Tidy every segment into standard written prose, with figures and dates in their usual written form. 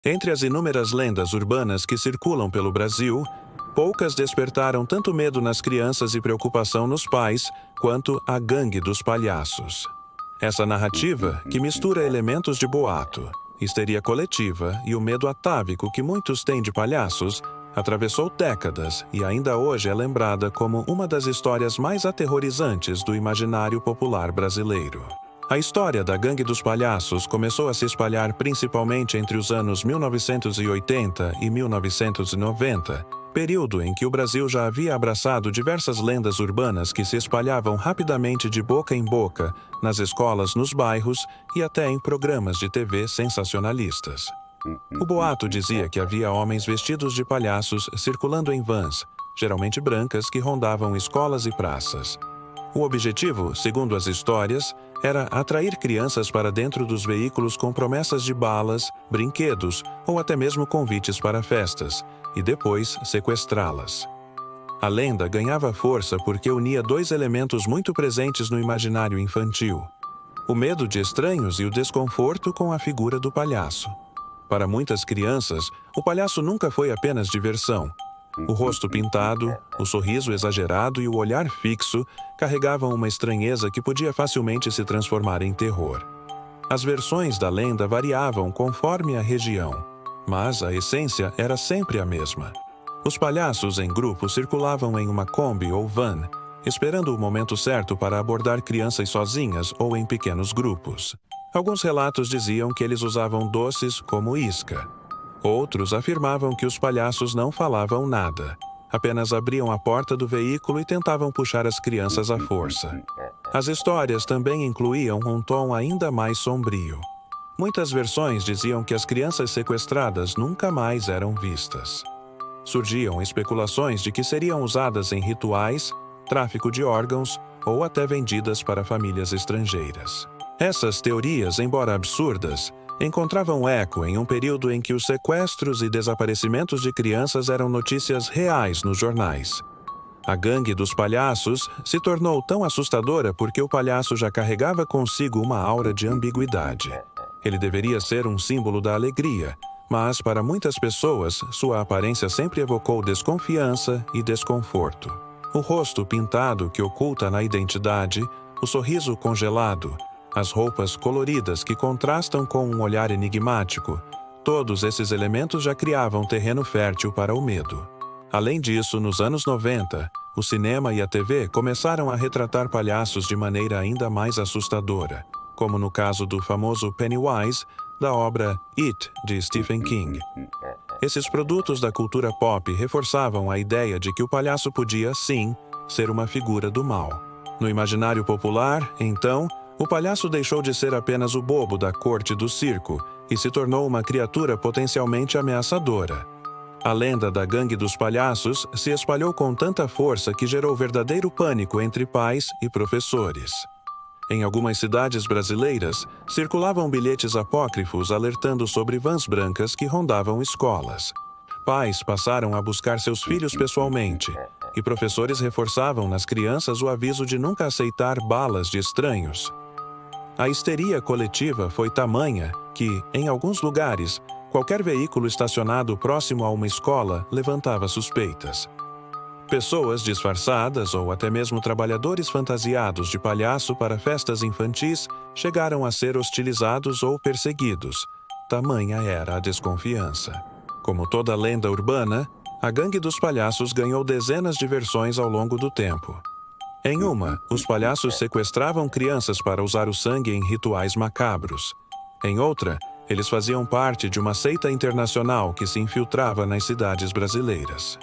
Entre as inúmeras lendas urbanas que circulam pelo Brasil, poucas despertaram tanto medo nas crianças e preocupação nos pais, quanto a Gangue dos Palhaços. Essa narrativa, que mistura elementos de boato, histeria coletiva e o medo atávico que muitos têm de palhaços, atravessou décadas e ainda hoje é lembrada como uma das histórias mais aterrorizantes do imaginário popular brasileiro. A história da Gangue dos Palhaços começou a se espalhar principalmente entre os anos 1980 e 1990, período em que o Brasil já havia abraçado diversas lendas urbanas que se espalhavam rapidamente de boca em boca, nas escolas, nos bairros e até em programas de TV sensacionalistas. O boato dizia que havia homens vestidos de palhaços circulando em vans, geralmente brancas, que rondavam escolas e praças. O objetivo, segundo as histórias, era atrair crianças para dentro dos veículos com promessas de balas, brinquedos ou até mesmo convites para festas, e depois sequestrá-las. A lenda ganhava força porque unia dois elementos muito presentes no imaginário infantil: o medo de estranhos e o desconforto com a figura do palhaço. Para muitas crianças, o palhaço nunca foi apenas diversão. O rosto pintado, o sorriso exagerado e o olhar fixo carregavam uma estranheza que podia facilmente se transformar em terror. As versões da lenda variavam conforme a região, mas a essência era sempre a mesma. Os palhaços em grupo circulavam em uma Kombi ou van, esperando o momento certo para abordar crianças sozinhas ou em pequenos grupos. Alguns relatos diziam que eles usavam doces como isca. Outros afirmavam que os palhaços não falavam nada, apenas abriam a porta do veículo e tentavam puxar as crianças à força. As histórias também incluíam um tom ainda mais sombrio. Muitas versões diziam que as crianças sequestradas nunca mais eram vistas. Surgiam especulações de que seriam usadas em rituais, tráfico de órgãos ou até vendidas para famílias estrangeiras. Essas teorias, embora absurdas, encontravam eco em um período em que os sequestros e desaparecimentos de crianças eram notícias reais nos jornais. A Gangue dos Palhaços se tornou tão assustadora porque o palhaço já carregava consigo uma aura de ambiguidade. Ele deveria ser um símbolo da alegria, mas para muitas pessoas, sua aparência sempre evocou desconfiança e desconforto. O rosto pintado que oculta na identidade, o sorriso congelado, as roupas coloridas que contrastam com um olhar enigmático, todos esses elementos já criavam terreno fértil para o medo. Além disso, nos anos 90, o cinema e a TV começaram a retratar palhaços de maneira ainda mais assustadora, como no caso do famoso Pennywise, da obra It, de Stephen King. Esses produtos da cultura pop reforçavam a ideia de que o palhaço podia, sim, ser uma figura do mal. No imaginário popular, então, o palhaço deixou de ser apenas o bobo da corte do circo e se tornou uma criatura potencialmente ameaçadora. A lenda da Gangue dos Palhaços se espalhou com tanta força que gerou verdadeiro pânico entre pais e professores. Em algumas cidades brasileiras, circulavam bilhetes apócrifos alertando sobre vans brancas que rondavam escolas. Pais passaram a buscar seus filhos pessoalmente, e professores reforçavam nas crianças o aviso de nunca aceitar balas de estranhos. A histeria coletiva foi tamanha que, em alguns lugares, qualquer veículo estacionado próximo a uma escola levantava suspeitas. Pessoas disfarçadas ou até mesmo trabalhadores fantasiados de palhaço para festas infantis chegaram a ser hostilizados ou perseguidos. Tamanha era a desconfiança. Como toda lenda urbana, a Gangue dos Palhaços ganhou dezenas de versões ao longo do tempo. Em uma, os palhaços sequestravam crianças para usar o sangue em rituais macabros. Em outra, eles faziam parte de uma seita internacional que se infiltrava nas cidades brasileiras.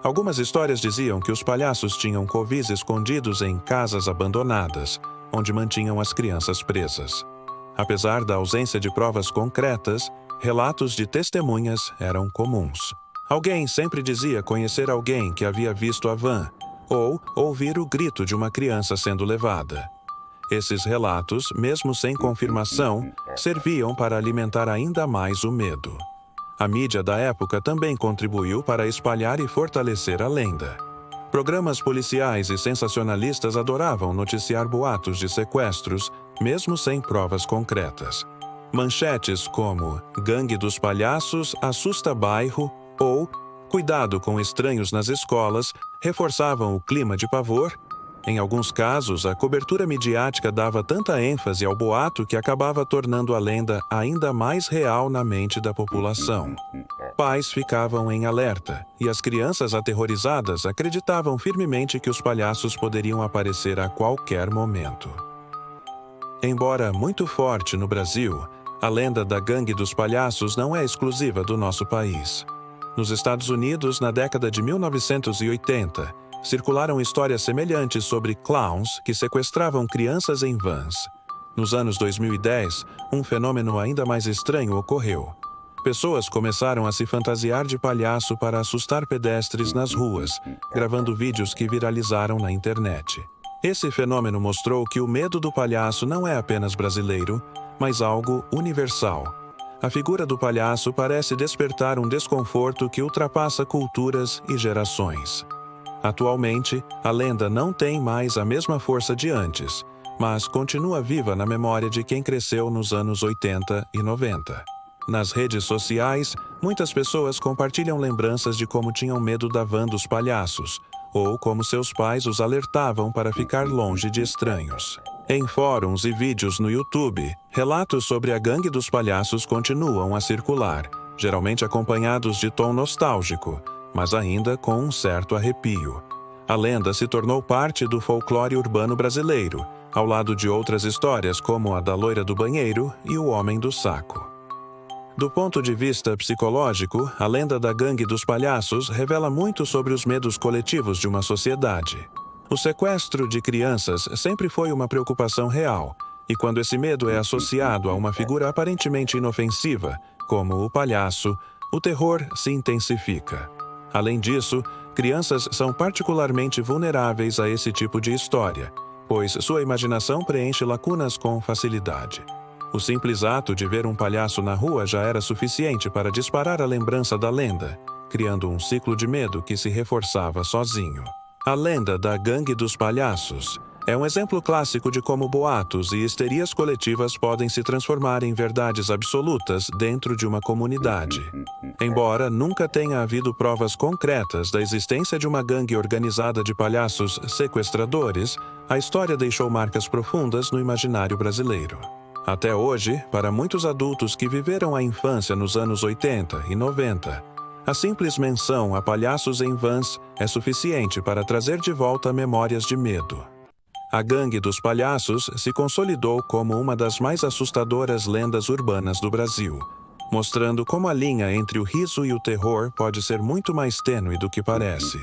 Algumas histórias diziam que os palhaços tinham covis escondidos em casas abandonadas, onde mantinham as crianças presas. Apesar da ausência de provas concretas, relatos de testemunhas eram comuns. Alguém sempre dizia conhecer alguém que havia visto a van, ou ouvir o grito de uma criança sendo levada. Esses relatos, mesmo sem confirmação, serviam para alimentar ainda mais o medo. A mídia da época também contribuiu para espalhar e fortalecer a lenda. Programas policiais e sensacionalistas adoravam noticiar boatos de sequestros, mesmo sem provas concretas. Manchetes como "Gangue dos Palhaços assusta bairro" ou "Cuidado com estranhos nas escolas" reforçavam o clima de pavor. Em alguns casos, a cobertura midiática dava tanta ênfase ao boato que acabava tornando a lenda ainda mais real na mente da população. Pais ficavam em alerta, e as crianças aterrorizadas acreditavam firmemente que os palhaços poderiam aparecer a qualquer momento. Embora muito forte no Brasil, a lenda da Gangue dos Palhaços não é exclusiva do nosso país. Nos Estados Unidos, na década de 1980, circularam histórias semelhantes sobre clowns que sequestravam crianças em vans. Nos anos 2010, um fenômeno ainda mais estranho ocorreu. Pessoas começaram a se fantasiar de palhaço para assustar pedestres nas ruas, gravando vídeos que viralizaram na internet. Esse fenômeno mostrou que o medo do palhaço não é apenas brasileiro, mas algo universal. A figura do palhaço parece despertar um desconforto que ultrapassa culturas e gerações. Atualmente, a lenda não tem mais a mesma força de antes, mas continua viva na memória de quem cresceu nos anos 80 e 90. Nas redes sociais, muitas pessoas compartilham lembranças de como tinham medo da van dos palhaços, ou como seus pais os alertavam para ficar longe de estranhos. Em fóruns e vídeos no YouTube, relatos sobre a Gangue dos Palhaços continuam a circular, geralmente acompanhados de tom nostálgico, mas ainda com um certo arrepio. A lenda se tornou parte do folclore urbano brasileiro, ao lado de outras histórias como a da loira do banheiro e o homem do saco. Do ponto de vista psicológico, a lenda da Gangue dos Palhaços revela muito sobre os medos coletivos de uma sociedade. O sequestro de crianças sempre foi uma preocupação real, e quando esse medo é associado a uma figura aparentemente inofensiva, como o palhaço, o terror se intensifica. Além disso, crianças são particularmente vulneráveis a esse tipo de história, pois sua imaginação preenche lacunas com facilidade. O simples ato de ver um palhaço na rua já era suficiente para disparar a lembrança da lenda, criando um ciclo de medo que se reforçava sozinho. A lenda da Gangue dos Palhaços é um exemplo clássico de como boatos e histerias coletivas podem se transformar em verdades absolutas dentro de uma comunidade. Embora nunca tenha havido provas concretas da existência de uma gangue organizada de palhaços sequestradores, a história deixou marcas profundas no imaginário brasileiro. Até hoje, para muitos adultos que viveram a infância nos anos 80 e 90, a simples menção a palhaços em vans é suficiente para trazer de volta memórias de medo. A Gangue dos Palhaços se consolidou como uma das mais assustadoras lendas urbanas do Brasil, mostrando como a linha entre o riso e o terror pode ser muito mais tênue do que parece.